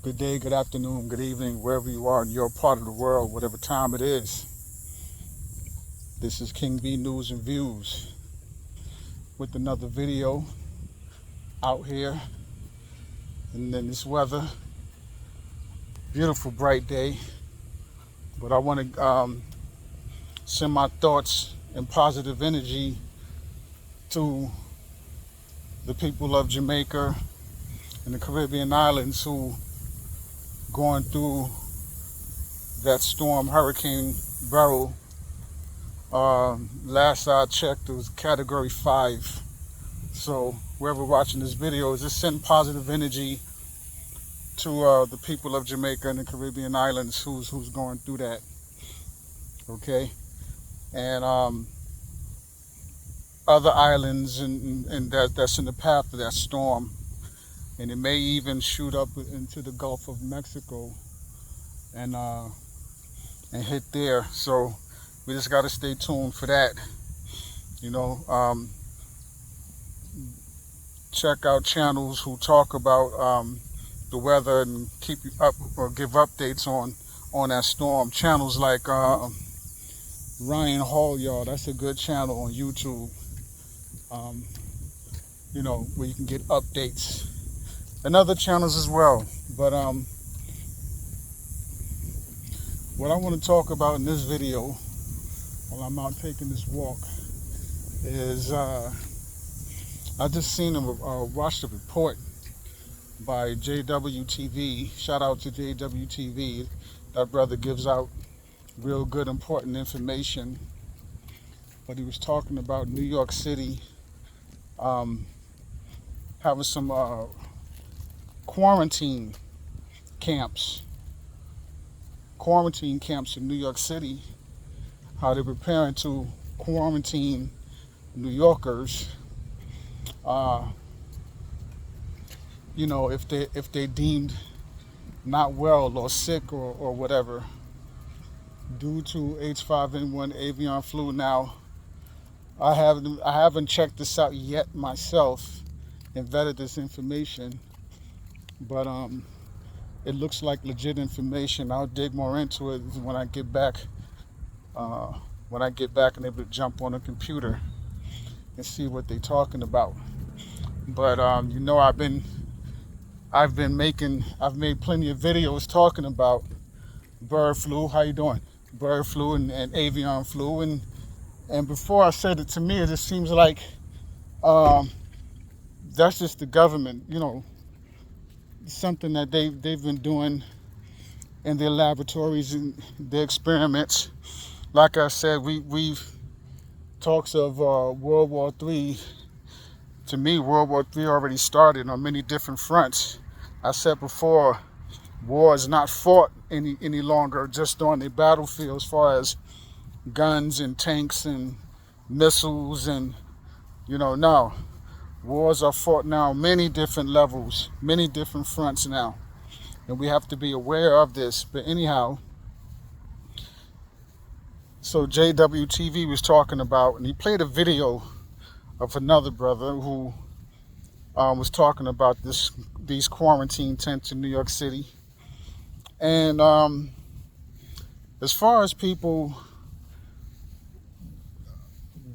Good day, good afternoon, good evening, wherever you are in your part of the world, whatever time it is. This is King B News and Views with another video out here. And then this weather, beautiful bright day. But I want to send my thoughts and positive energy to the people of Jamaica and the Caribbean islands who going through that storm, Hurricane Beryl. Last I checked, it was Category 5. So whoever watching this video, just send positive energy to the people of Jamaica and the Caribbean islands who's going through that. Okay, and other islands and that's in the path of that storm, and it may even shoot up into the Gulf of Mexico and hit there. So we just got to stay tuned for that. You know, check out channels who talk about the weather and keep you up or give updates on that storm. Channels like Ryan Hall, y'all. That's a good channel on YouTube. You know, where you can get updates and other channels as well. But what I want to talk about in this video, while I'm out taking this walk, is I just watched a report by JWTV. Shout out to JWTV. That brother gives out real good, important information. But he was talking about New York City having some quarantine camps in New York City. How they're preparing to quarantine New Yorkers. You know, if they deemed not well or sick or whatever due to H5N1 avian flu. Now, I haven't checked this out yet myself and vetted this information, but it looks like legit information. I'll dig more into it when I get back. And able to jump on a computer and see what they're talking about. But you know, I've made plenty of videos talking about bird flu. How you doing? Bird flu and avian flu, and before I said it, to me it just seems like that's just the government, you know, something that they've been doing in their laboratories and their experiments. Like I said, we've talks of World War III. To me, World War III already started on many different fronts. I said before, war is not fought any longer just on the battlefield as far as guns and tanks and missiles and, you know, no. Wars are fought now on many different levels, many different fronts now. And we have to be aware of this. But anyhow, so JWTV was talking about, and he played a video of another brother who was talking about these quarantine tents in New York City. And as far as people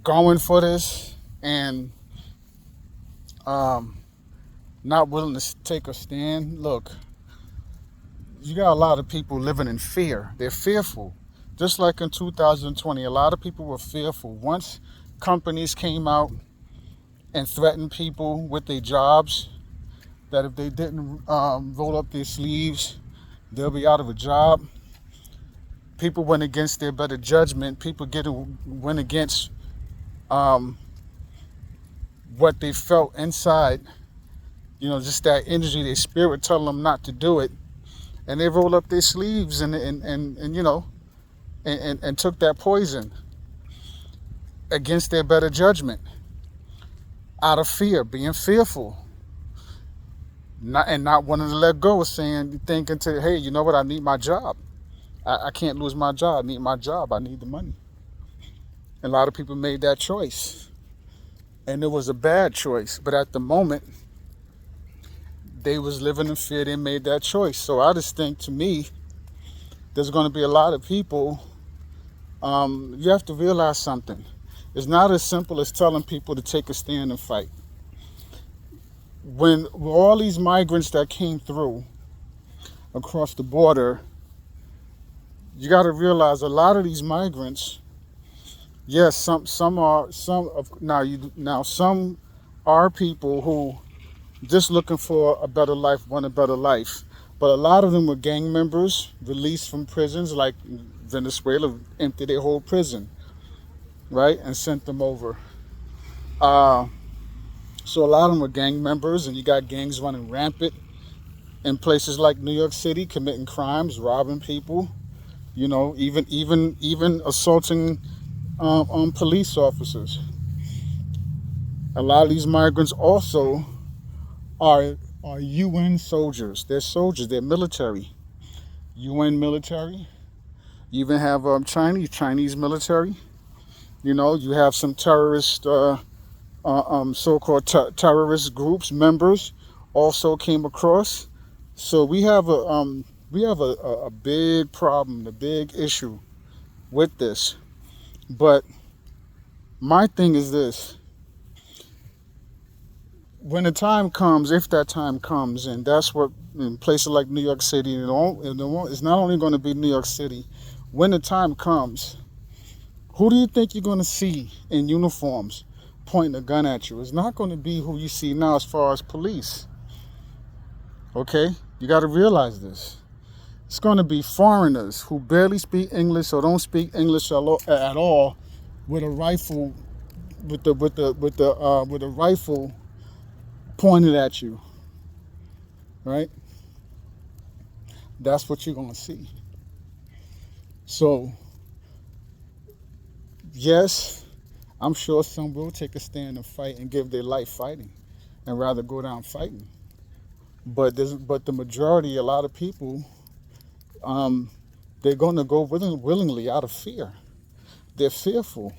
going for this and not willing to take a stand, look, you got a lot of people living in fear. They're fearful. Just like in 2020, a lot of people were fearful. Once companies came out and threatened people with their jobs, that if they didn't roll up their sleeves, they'll be out of a job. People went against their better judgment. People went against what they felt inside. You know, just that energy, their spirit telling them not to do it, and they rolled up their sleeves and you know, and took that poison against their better judgment, out of fear, being fearful, not wanting to let go, thinking, hey, you know what, I need my job. I can't lose my job. I need my job. I need the money. And a lot of people made that choice. And it was a bad choice. But at the moment, they was living in fear. They made that choice. So I just think, to me, there's going to be a lot of people. You have to realize something. It's not as simple as telling people to take a stand and fight. When all these migrants that came through across the border, you got to realize a lot of these migrants, yes, some are people who just looking for a better life, want a better life. But a lot of them were gang members released from prisons, like Venezuela emptied their whole prison, right, and sent them over. So a lot of them were gang members, and you got gangs running rampant in places like New York City, committing crimes, robbing people, even assaulting police officers. A lot of these migrants also are UN soldiers. They're soldiers. They're military. UN military. You even have Chinese military. You have some terrorist, so-called terrorist groups members also came across. So we have a big problem, a big issue with this. But my thing is this: when the time comes, if that time comes, and that's what in places like New York City, it's not only going to be New York City. When the time comes, who do you think you're going to see in uniforms pointing a gun at you? It's not going to be who you see now as far as police. Okay? You got to realize this. It's going to be foreigners who barely speak English or don't speak English at all, with a rifle, with a rifle pointed at you. Right? That's what you're going to see. So, yes, I'm sure some will take a stand and fight and give their life fighting, and rather go down fighting. But the majority, a lot of people, they're going to go willingly out of fear. They're fearful.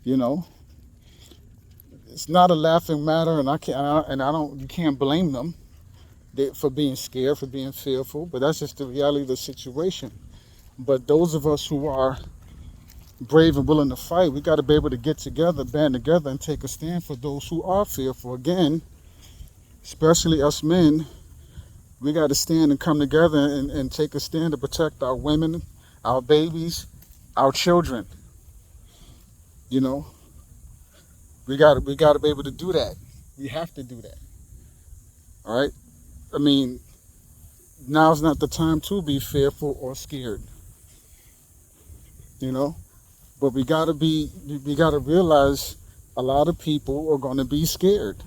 It's not a laughing matter, and you can't blame them for being scared, for being fearful. But that's just the reality of the situation. But those of us who are brave and willing to fight, we got to be able to get together, band together, and take a stand for those who are fearful. Again, especially us men, we got to stand and come together and take a stand to protect our women, our babies, our children. We got to be able to do that. We have to do that. All right? I mean, now's not the time to be fearful or scared. But we got to realize a lot of people are going to be scared.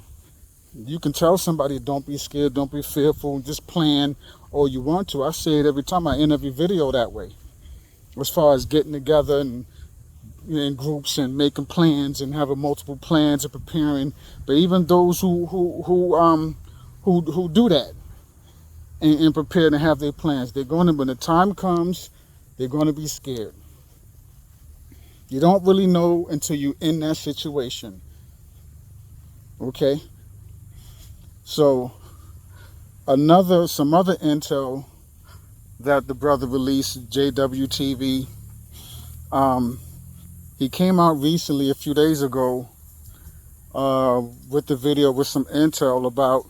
You can tell somebody, don't be scared, don't be fearful, just plan all you want to. I say it every time. I end every video that way. As far as getting together and in groups and making plans and having multiple plans and preparing. But even those who do that and prepare to have their plans, when the time comes, they're going to be scared. You don't really know until you're in that situation. Okay? So, some other intel that the brother released, JWTV, he came out recently, a few days ago, with the video with some intel about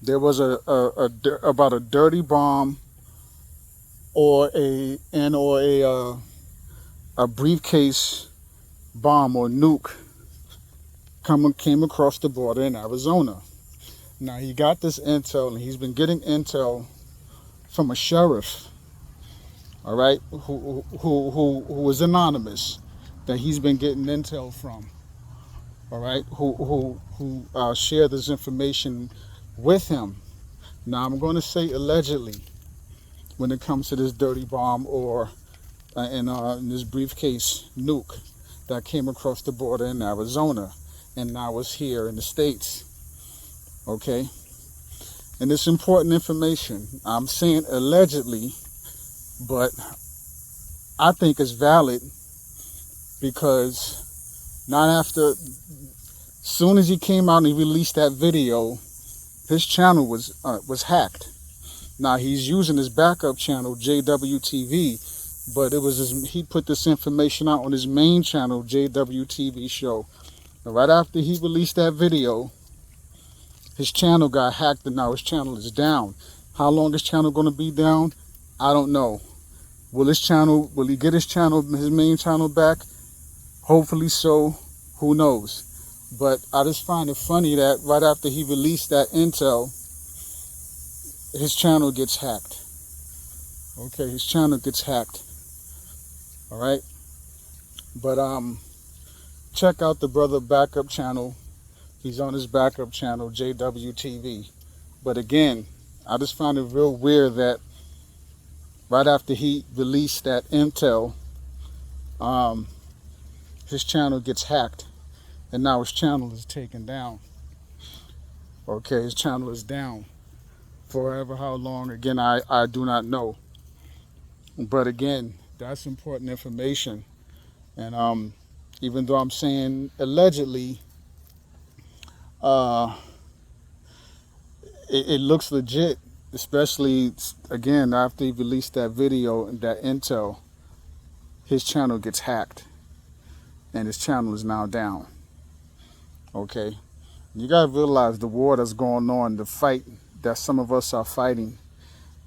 there was about a dirty bomb or a briefcase bomb or nuke came across the border in Arizona. Now he got this intel, and he's been getting intel from a sheriff, all right, who was anonymous, that he's been getting intel from, all right, who shared this information with him. Now I'm going to say allegedly when it comes to this dirty bomb or in this briefcase nuke that came across the border in Arizona and now is here in the States. Okay? And it's important information. I'm saying allegedly, but I think it's valid because not after Soon as he came out and he released that video, his channel was hacked. Now he's using his backup channel, JWTV, but he put this information out on his main channel, JWTV show. And right after he released that video, his channel got hacked and now his channel is down. How long his channel going to be down? I don't know. Will he get his main channel back? Hopefully so. Who knows? But I just find it funny that right after he released that intel, his channel gets hacked. Okay, his channel gets hacked. All right. But check out the brother backup channel. He's on his backup channel, JWTV. But again, I just find it real weird that right after he released that intel, his channel gets hacked. And now his channel is taken down. Okay, his channel is down. Forever how long, again, I do not know. But again, that's important information. And even though I'm saying allegedly, it looks legit, especially, again, after he released that video and that intel, his channel gets hacked. And his channel is now down. Okay? You got to realize the war that's going on, the fight that some of us are fighting,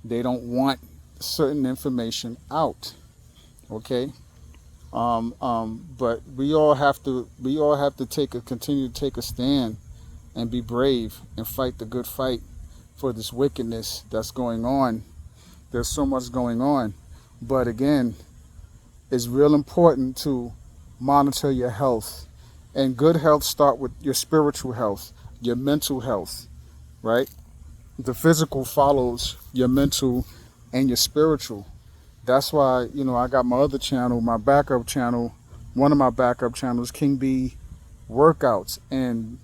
they don't want certain information out. Okay? But we all have to continue to take a stand and be brave and fight the good fight for this wickedness that's going on. There's so much going on. But again, it's real important to monitor your health. And good health start with your spiritual health, your mental health, right? The physical follows your mental and your spiritual. That's why, I got my other channel, my backup channel, one of my backup channels, King B Workouts. And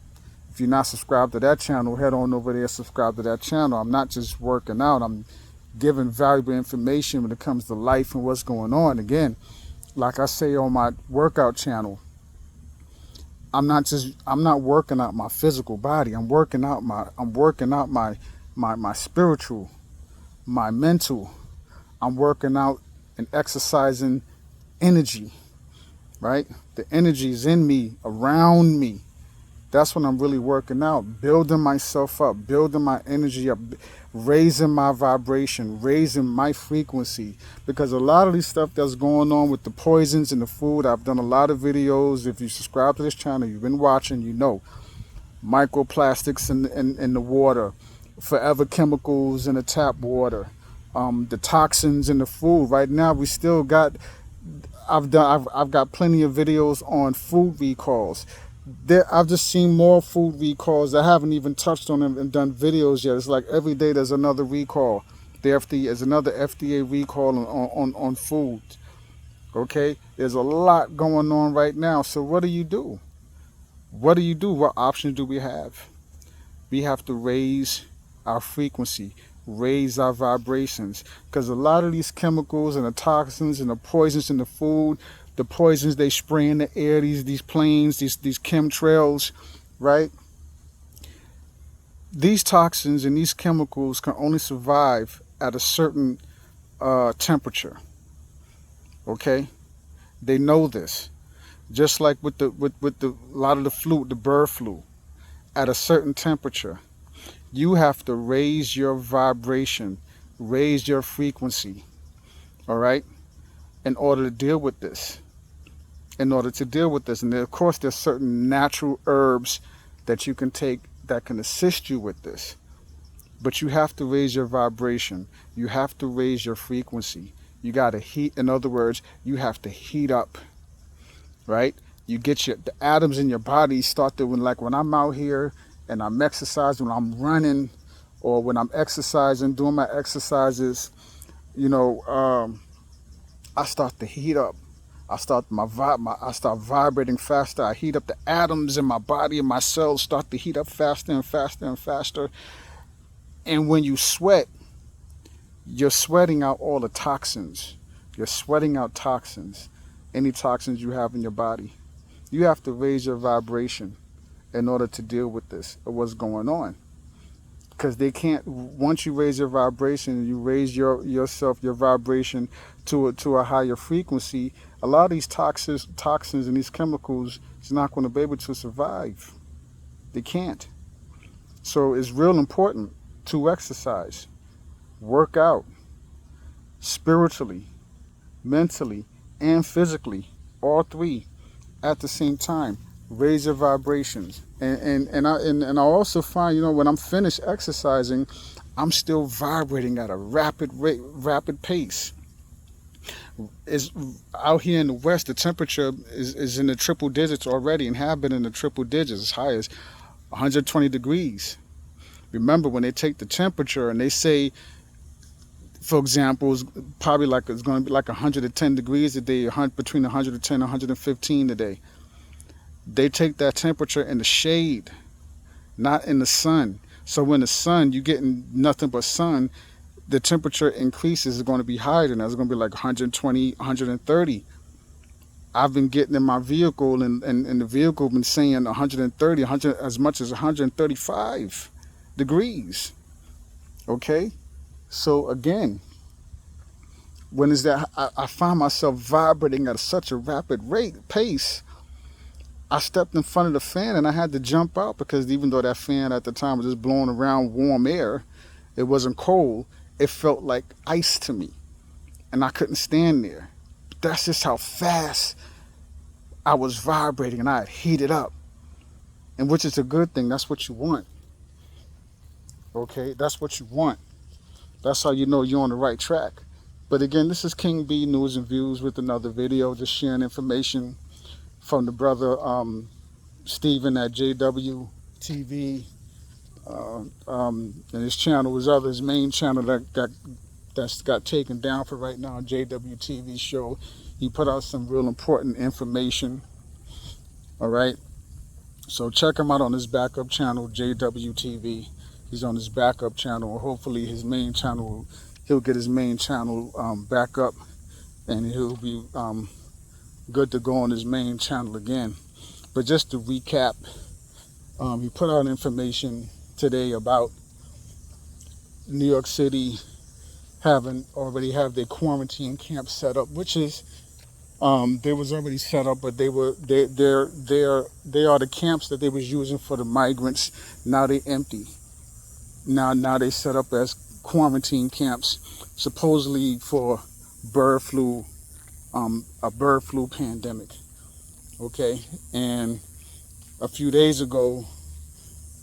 if you're not subscribed to that channel, head on over there, subscribe to that channel. I'm not just working out, I'm giving valuable information when it comes to life and what's going on. Again, like I say on my workout channel, I'm not working out my physical body. I'm working out my spiritual, my mental. I'm working out and exercising energy, right? The energy is in me, around me. That's when I'm really working out, building myself up, building my energy up, raising my vibration, raising my frequency. Because a lot of these stuff that's going on with the poisons in the food, I've done a lot of videos. If you subscribe to this channel, you've been watching, you know. Microplastics in the water, forever chemicals in the tap water, the toxins in the food. Right now, we still got, I've got plenty of videos on food recalls. I've just seen more food recalls. I haven't even touched on them and done videos yet. It's like every day there's another recall. There's another FDA recall on food. Okay? There's a lot going on right now. So what do you do? What do you do? What options do we have? We have to raise our frequency, raise our vibrations. Because a lot of these chemicals and the toxins and the poisons in the food, the poisons they spray in the air, these planes, these chemtrails, right? These toxins and these chemicals can only survive at a certain temperature. Okay? They know this. Just like with a lot of the flu, the bird flu, at a certain temperature, you have to raise your vibration, raise your frequency, all right, in order to deal with this. And of course, there's certain natural herbs that you can take that can assist you with this. But you have to raise your vibration. You have to raise your frequency. You got to heat. In other words, you have to heat up, right? You get the atoms in your body start to, when I'm out here and I'm exercising, when I'm running, or when I'm exercising, doing my exercises, I start to heat up. I start vibrating faster. I heat up the atoms in my body and my cells start to heat up faster and faster and faster. And when you sweat, you're sweating out all the toxins. You're sweating out toxins, any toxins you have in your body. You have to raise your vibration in order to deal with this or what's going on. Because they can't. Once you raise your vibration, you raise your vibration to a higher frequency. A lot of these toxins and these chemicals is not going to be able to survive. They can't. So it's real important to exercise, work out spiritually, mentally, and physically, all three at the same time. Raise your vibrations, and I also find, when I'm finished exercising, I'm still vibrating at a rapid rate, rapid pace. Is out here in the West, the temperature is in the triple digits already, and have been in the triple digits, as high as 120 degrees. Remember, when they take the temperature and they say, for example, it's going to be like 110 degrees a day, between 110 and 115 a day. They take that temperature in the shade, not in the sun. So when the sun, you're getting nothing but sun, the temperature increases is going to be higher than that. It's going to be like 120, 130. I've been getting in my vehicle, and the vehicle been saying 130, 100, as much as 135 degrees. Okay? So again, when is that? I find myself vibrating at such a rapid pace. I stepped in front of the fan and I had to jump out, because even though that fan at the time was just blowing around warm air, it wasn't cold. It felt like ice to me, and I couldn't stand there. That's just how fast I was vibrating, and I had heated up, and which is a good thing. That's what you want. Okay, that's what you want. That's how you know you're on the right track. But again, this is King B News and Views with another video, just sharing information from the brother Stephen at JWTV, and his channel, his main channel that's got taken down for right now, JWTV show. He put out some real important information. All right, so check him out on his backup channel, JWTV. He's on his backup channel. Hopefully his main channel, he'll get his main channel back up, and he'll be good to go on his main channel again. But just to recap, he put out information today about New York City already have their quarantine camp set up, which is they was already set up, but they are the camps that they was using for the migrants. Now they empty. Now they set up as quarantine camps, supposedly for bird flu, a bird flu pandemic. Okay, and a few days ago,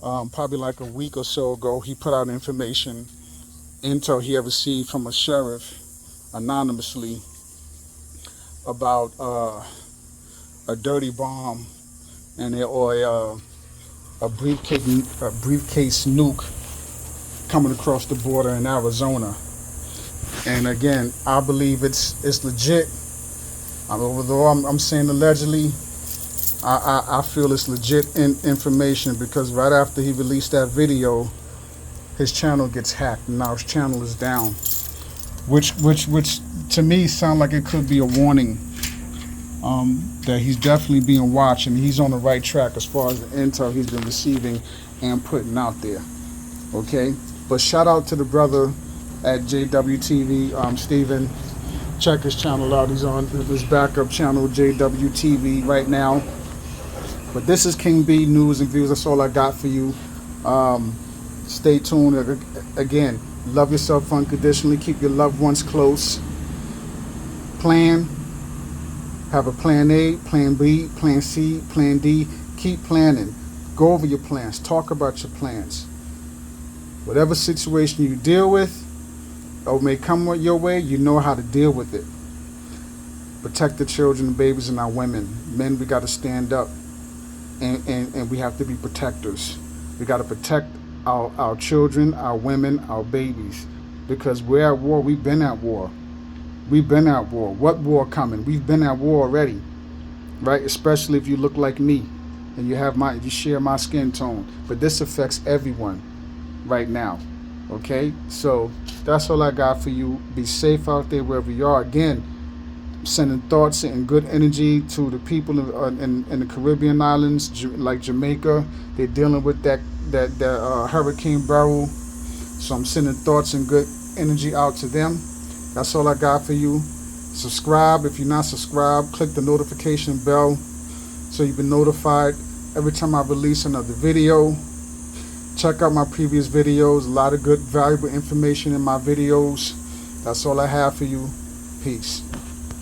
probably like a week or so ago, he put out intel he had received from a sheriff anonymously about a dirty bomb or a briefcase nuke coming across the border in Arizona. And again, I believe it's legit. Although I'm saying allegedly, I feel it's legit information, because right after he released that video, his channel gets hacked, and now his channel is down, which to me sound like it could be a warning that he's definitely being watched, and he's on the right track as far as the intel he's been receiving and putting out there. Okay, but shout out to the brother at JWTV, Stephen. Check his channel out. He's on his backup channel, JWTV, right now. But this is King B News and Views. That's all I got for you. Stay tuned. Again, love yourself unconditionally. Keep your loved ones close. Plan. Have a plan A, plan B, plan C, plan D. Keep planning. Go over your plans. Talk about your plans. Whatever situation you deal with or may come your way, you know how to deal with it. Protect the children, the babies, and our women. Men, we got to stand up, and we have to be protectors. We got to protect our children, our women, our babies, because we're at war. We've been at war. We've been at war. What war coming? We've been at war already, right? Especially if you look like me and you share my skin tone. But this affects everyone right now. Okay, so that's all I got for you. Be safe out there wherever you are. Again, sending thoughts and good energy to the people in the Caribbean islands, like Jamaica. They're dealing with that Hurricane Beryl, so I'm sending thoughts and good energy out to them. That's all I got for you. Subscribe if you're not subscribed. Click the notification bell so you've been notified every time I release another video. Check out my previous videos. A lot of good, valuable information in my videos. That's all I have for you. Peace.